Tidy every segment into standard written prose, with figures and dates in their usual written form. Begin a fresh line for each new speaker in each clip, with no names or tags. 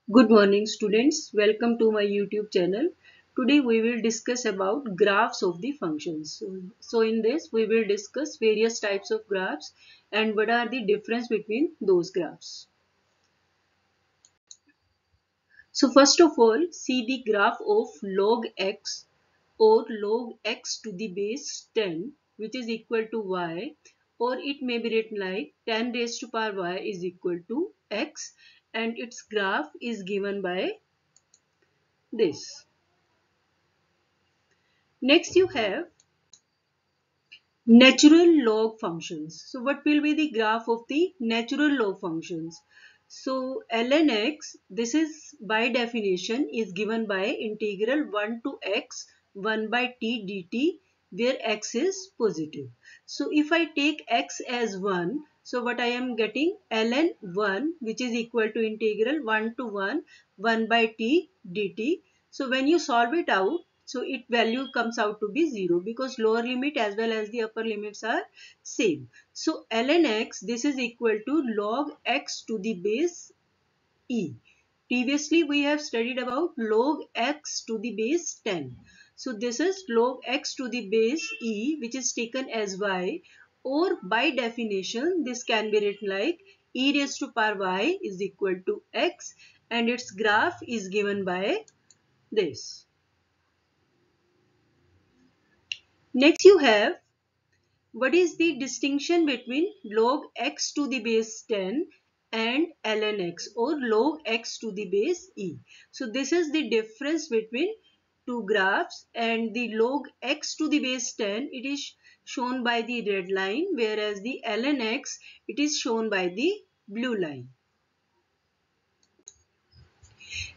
Good morning students, welcome to my YouTube channel. Today we will discuss about graphs of the functions. So in this we will discuss various types of graphs and what are the difference between those graphs. So first of all, see the graph of log x or log x to the base 10 which is equal to y, or it may be written like 10 raised to power y is equal to x, and its graph is given by this. Next you have natural log functions. So what will be the graph of the natural log functions? So ln x, this is by definition is given by integral 1 to x 1 by t dt, where x is positive. So if I take x as 1, so what I am getting ln 1, which is equal to integral 1 to 1 1 by t dt. So when you solve it out, so its value comes out to be 0 because lower limit as well as the upper limits are same. So ln x, this is equal to log x to the base e. Previously we have studied about log x to the base 10. So this is log x to the base e, which is taken as y, or by definition this can be written like e raised to power y is equal to x, and its graph is given by this. Next you have, what is the distinction between log x to the base 10 and ln x or log x to the base e. So this is the difference between two graphs, and the log x to the base 10, it is shown by the red line, whereas the ln x, it is shown by the blue line.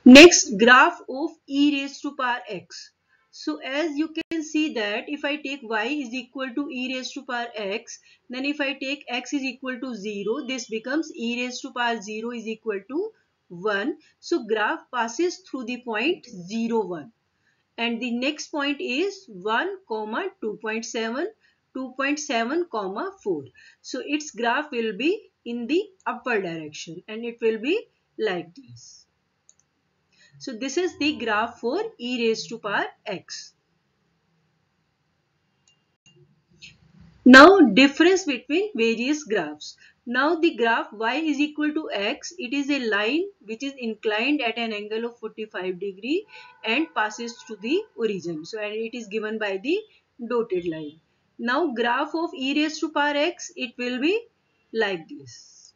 Next, graph of e raised to power x. So as you can see that if I take y is equal to e raised to power x, then if I take x is equal to 0, this becomes e raised to power 0 is equal to 1. So graph passes through the point 0, 1. And the next point is 1, 2.7, 2.7, 4. So its graph will be in the upper direction and it will be like this. So this is the graph for e raised to power x. Now difference between various graphs. Now the graph y is equal to x, it is a line which is inclined at an angle of 45 degree and passes to the origin. So and it is given by the dotted line. Now graph of e raised to power x, it will be like this.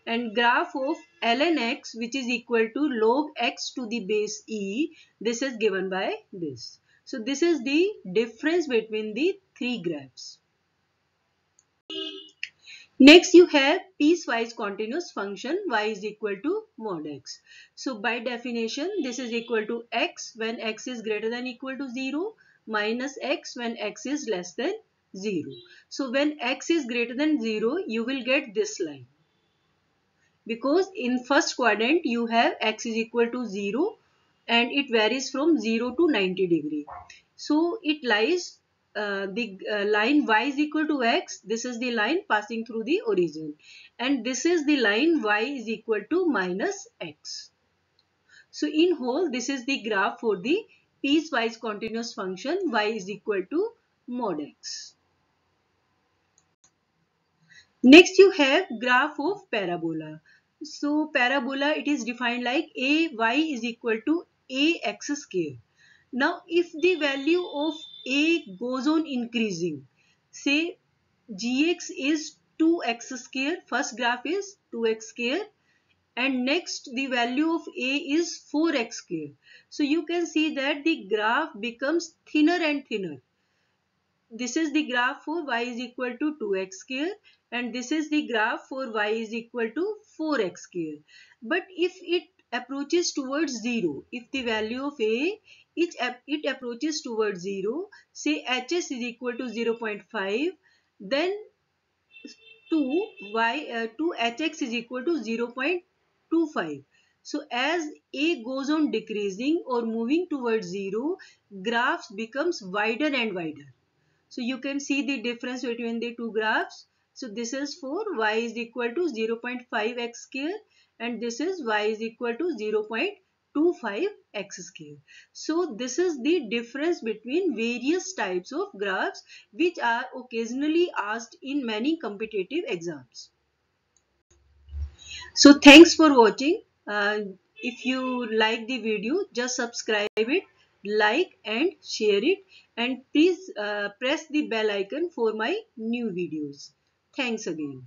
And graph of ln x, which is equal to log x to the base e, this is given by this. So this is the difference between the three graphs. Next you have piecewise continuous function y is equal to mod x. So by definition this is equal to x when x is greater than equal to 0 minus x when x is less than 0. So when x is greater than 0, you will get this line, because in first quadrant you have x is equal to 0 and it varies from 0 to 90 degree. So it lies the line y is equal to x, this is the line passing through the origin, and this is the line y is equal to minus x. So in whole this is the graph for the piecewise continuous function y is equal to mod x. Next you have graph of parabola. So parabola, it is defined like ay is equal to ax square. Now if the value of a goes on increasing, say gx is 2x square, first graph is 2x square, and next the value of a is 4x square. So you can see that the graph becomes thinner and thinner. This is the graph for y is equal to 2x square, and this is the graph for y is equal to 4x square. But if it approaches towards 0, if the value of a it approaches towards 0, say hs is equal to 0.5, then 2 hx is equal to 0.25. So as a goes on decreasing or moving towards 0, graphs becomes wider and wider. So you can see the difference between the two graphs. So this is for y is equal to 0.5x square, and this is y is equal to 0.25 x square. So this is the difference between various types of graphs which are occasionally asked in many competitive exams. So thanks for watching. If you like the video, just subscribe it, like and share it, and please press the bell icon for my new videos. Thanks again.